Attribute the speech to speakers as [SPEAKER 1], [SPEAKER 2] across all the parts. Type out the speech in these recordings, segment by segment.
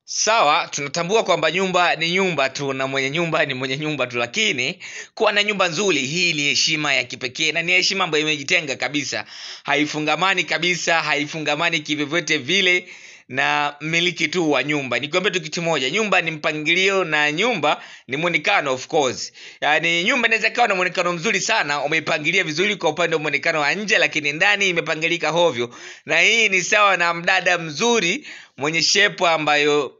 [SPEAKER 1] Sawa, tunatambua kwamba nyumba ni nyumba tu na mwenye nyumba ni mwenye nyumba tu, lakini kuwa na nyumba nzuri, hii ni heshima ya kipekee na ni heshima ambayo imejitenga kabisa, haifungamani kabisa, haifungamani kivyovyote vile na mmiliki tu wa nyumba. Nikwambia tu kitu moja, nyumba ni mpangilio na nyumba ni muonekano. Of course, yani nyumba inaweza kuwa na muonekano mzuri sana, umeipangilia vizuri kwa upande wa muonekano wa nje, lakini ndani imepangilika hovyo. Na hii ni sawa na mdada mzuri mwenye shepu ambayo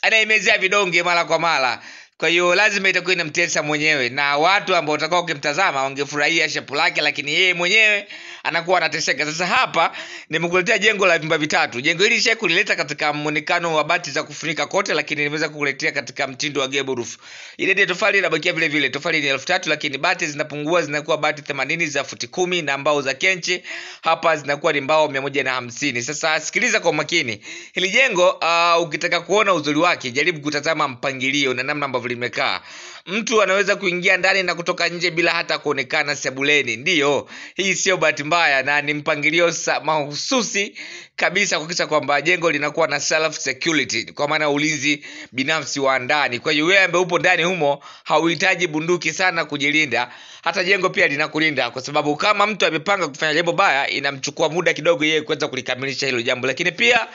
[SPEAKER 1] anaimezea vidonge mara kwa mara. Kwa hiyo lazima itakuwa inamtesa mwenyewe, na watu ambao watakao ukimtazama wangefurahia shepu lake, lakini yeye mwenyewe anakuwa anateseka. Sasa hapa nimekuletea jengo la vyumba vitatu. Jengo hili nisha kulileta katika muonekano wa bati za kufunika kote, lakini nimeweza kukuletea katika mtindo wa gable roof. Ile ya tofali inabakia vile vile. Tofali ni 3000, lakini bati zinapungua, zinakuwa bati 80 za futi 10 na mbao za kenche hapa zinakuwa ni mbao 150. Sasa sikiliza kwa makini. Hili jengo ukitaka kuona uzuri wake, jaribu kutazama mpangilio na namna ambavyo limekaa. Mtu anaweza kuingia ndani na kutoka nje bila hata kuonekana sebuleni. Ndiyo, hii sio bahati mbaya na ni mpangilio mahususi kabisa kuhakikisha kwamba jengo linakuwa na self security, kwa maana ulinzi binafsi wa ndani. Kwa hiyo wewe ambaye upo ndani humo hauhitaji bunduki sana kujilinda, hata jengo pia linakulinda, kwa sababu kama mtu amepanga kufanya jambo baya inamchukua muda kidogo yeye kuweza kulikamilisha hilo jambo. Lakini pia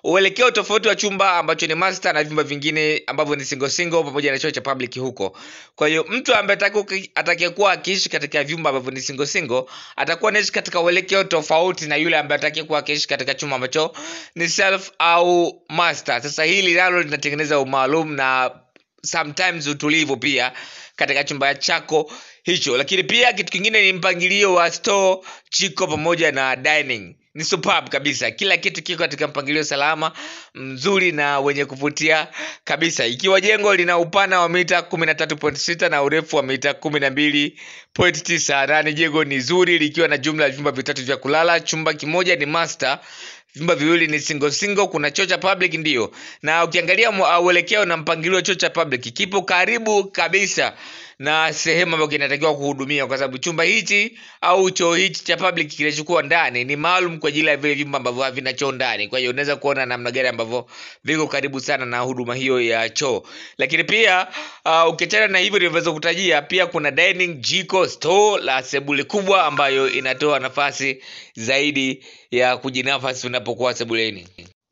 [SPEAKER 1] uelekeo tofauti wa chumba ambacho ni master na vyumba vingine ambavyo ni single pamoja na choo cha public huko. Kwa hiyo mtu ambaye atakayekuwa akiishi katika vyumba ambavyo ni single atakuwa anaishi katika uelekeo tofauti na yule ambaye atakayekuwa akiishi katika chumba ambacho ni self au master. Sasa hili nalo linatengeneza umaalum na sometimes utulivu pia katika chumba chako hicho. Lakini pia kitu kingine ni mpangilio wa store, chiko pamoja na dining. Ni superb kabisa. Kila kitu kiko katika mpangilio salama, mzuri na wenye kuvutia kabisa. Ikiwa jengo lina upana wa mita 13.6 na urefu wa mita 12.9, na ni jengo ni zuri likiwa na jumla ya vyumba vitatu vya kulala. Chumba kimoja ni master, vyumba viwili ni single. Kuna choo cha public ndio. Na ukiangalia uelekeo na mpangilio, choo cha public kipo karibu kabisa na sehemu ambayo kinatakiwa kuhudumia, kwa sababu chumba hichi au choo hichi cha public kilichokuwa ndani ni maalum kwa ajili ya vile vyumba ambavyo havina choo ndani. Kwa hiyo unaweza kuona namna gani ambavyo viko karibu sana na huduma hiyo ya choo. Lakini pia ukiachana na hivyo nilivyoweza kutajia, pia kuna dining, jiko, store la sebule kubwa ambayo inatoa nafasi zaidi ya kujinafasi unapokuwa sebuleni.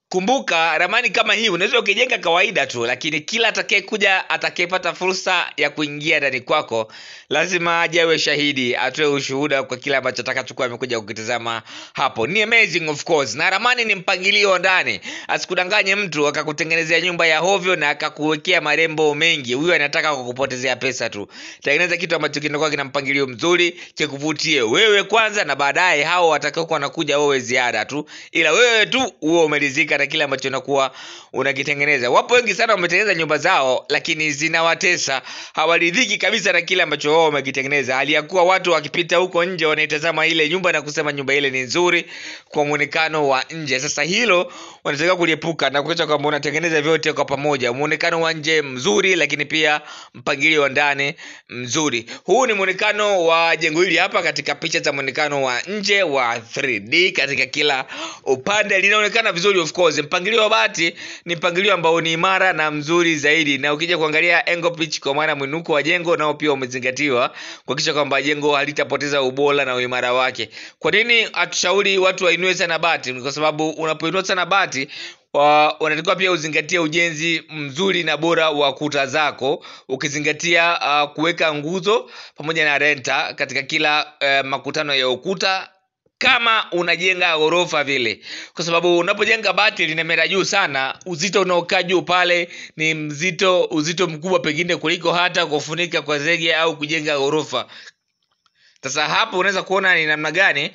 [SPEAKER 1] Kumbuka, ramani kama hii unaweza ukijenga kawaida tu, lakini kila atakayekuja, atakayepata fursa ya kuingia ndani kwako, lazima aje awe shahidi, atoe ushuhuda kwa kila ambacho atakachokuwa amekuja kukitazama hapo. Ni amazing of course. Na ramani ni mpangilio ndani. Asikudanganye mtu akakutengenezea nyumba ya hovyo na akakuwekea marembo mengi. Huyo anataka kukupotezea pesa tu. Tengeneza kitu ambacho kinakuwa kina mpangilio mzuri, kikuvutie wewe kwanza, na baadaye hao watakaokuwa wanakuja wewe ziada tu, ila wewe tu uwe umelizika na kile ambacho unakuwa unakitengeneza. Wapo wengi sana wametengeneza nyumba zao lakini zinawatesa, hawaridhiki kabisa na kile ambacho wao wamekitengeneza, hali ya kuwa watu wakipita huko nje wanaitazama ile nyumba na kusema nyumba ile ni nzuri kwa muonekano wa nje. Sasa hilo wanataka kuliepuka na kuacha kwamba unatengeneza vyote kwa pamoja, muonekano wa nje mzuri lakini pia mpangilio wa ndani mzuri. Huu ni muonekano wa jengo hili hapa katika picha za muonekano wa nje wa 3D katika kila upande, linaonekana vizuri. Of course, mpangilio wa bati ni mpangilio ambao ni imara na mzuri zaidi, na ukija kuangalia angle pitch kwa maana mwinuko wa jengo nao pia umezingatiwa kuhakikisha kwamba jengo halitapoteza ubora na uimara wake. Kwa nini atushauri watu wainue sana bati? Kwa sababu unapoinua sana bati unatakiwa pia uzingatie ujenzi mzuri na bora wa kuta zako, ukizingatia kuweka nguzo pamoja na renta katika kila makutano ya ukuta kama unajenga ghorofa vile, kwa sababu unapojenga bati linamera juu sana, uzito unaokaa juu pale ni uzito mkubwa pengine kuliko hata kufunika kwa zege au kujenga ghorofa. Sasa hapo unaweza kuona ni namna gani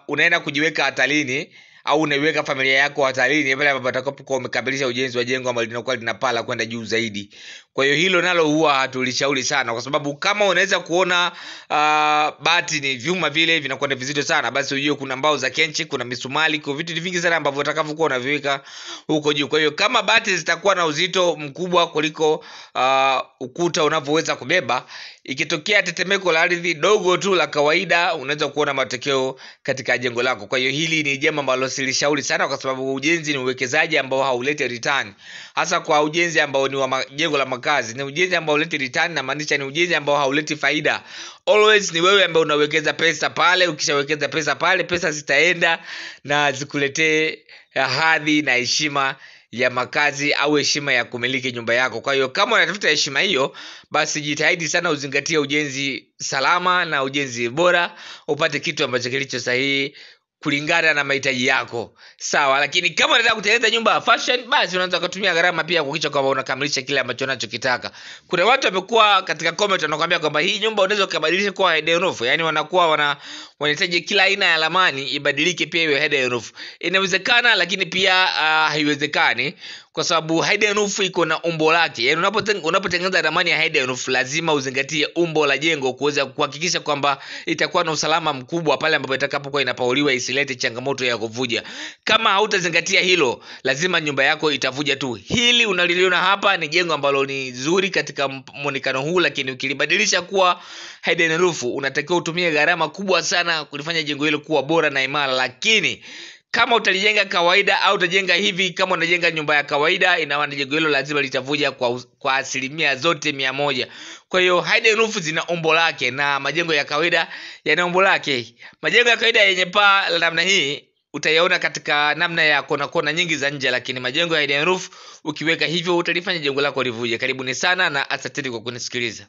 [SPEAKER 1] unaenda kujiweka hatarini au unaiweka familia yako hatarini pale ambapo utakapokuwa umekamilisha ujenzi wa jengo ambalo linakuwa linapala kwenda juu zaidi. Kwa hiyo hilo nalo huwa hatulishauri sana, kwa sababu kama unaweza kuona bati ni vyuma vile vinakuwa vizito sana, basi ujue kuna mbao za kenchi, kuna misumali, kuna vitu vingi sana ambavyo utakavyokuwa unaviweka huko juu. Kwa hiyo kama bati zitakuwa na uzito mkubwa kuliko ukuta unavyoweza kubeba, ikitokea tetemeko la ardhi dogo tu la kawaida, unaweza kuona matokeo katika jengo lako. Kwa hiyo hili ni jambo ambalo silishauri sana, kwa sababu ujenzi ni uwekezaji ambao hauleti return, hasa kwa ujenzi ambao ni wa jengo la makazi. Ni ujenzi ambao hauleti return, na maanisha ni ujenzi ambao hauleti faida. Always ni wewe ambaye unawekeza pesa pale. Ukishawekeza pesa pale, pesa zitaenda na zikuletee hadhi na heshima ya makazi au heshima ya kumiliki nyumba yako. Kwa hiyo kama unatafuta heshima hiyo, basi jitahidi sana uzingatie ujenzi salama na ujenzi bora, upate kitu ambacho kilicho sahihi kulingana na mahitaji yako. Sawa, lakini kama unataka kutengeneza nyumba ya fashion, basi unaweza kutumia gharama pia kuhakikisha kwamba unakamilisha kile ambacho unachokitaka. Kuna watu wamekuwa katika comment wanakuambia kwamba hii nyumba unaweza kubadilisha kuwa hidden roof, yani wanakuwa wanahitaji kila aina ya lamani ibadilike pia iwe hidden roof. Inawezekana, lakini pia haiwezekani, kwa sababu hidden roof iko na umbo lake. Yani unapotengeneza ramani ya hidden roof lazima uzingatie umbo la jengo kuweza kuhakikisha kwamba itakuwa na usalama mkubwa pale ambapo itakapokuwa inapauliwa, isilete changamoto ya kuvuja. Kama hautazingatia hilo, lazima nyumba yako itavuja tu. Hili unaliliona hapa ni jengo ambalo ni zuri katika muonekano huu, lakini ukilibadilisha kuwa hidden roof unatakiwa utumie gharama kubwa sana kulifanya jengo hilo kuwa bora na imara. Lakini kama utalijenga kawaida au utajenga hivi, kama unajenga nyumba ya kawaida, ina maana jengo hilo lazima litavuja kwa asilimia zote 100. Kwa hiyo hidden roof zina umbo lake na majengo ya kawaida yana umbo lake. Majengo ya kawaida yenye paa la namna hii utayaona katika namna ya kona nyingi za nje, lakini majengo ya hidden roof ukiweka hivyo utalifanya jengo lako livuje. Karibuni sana na asanteni kwa kunisikiliza.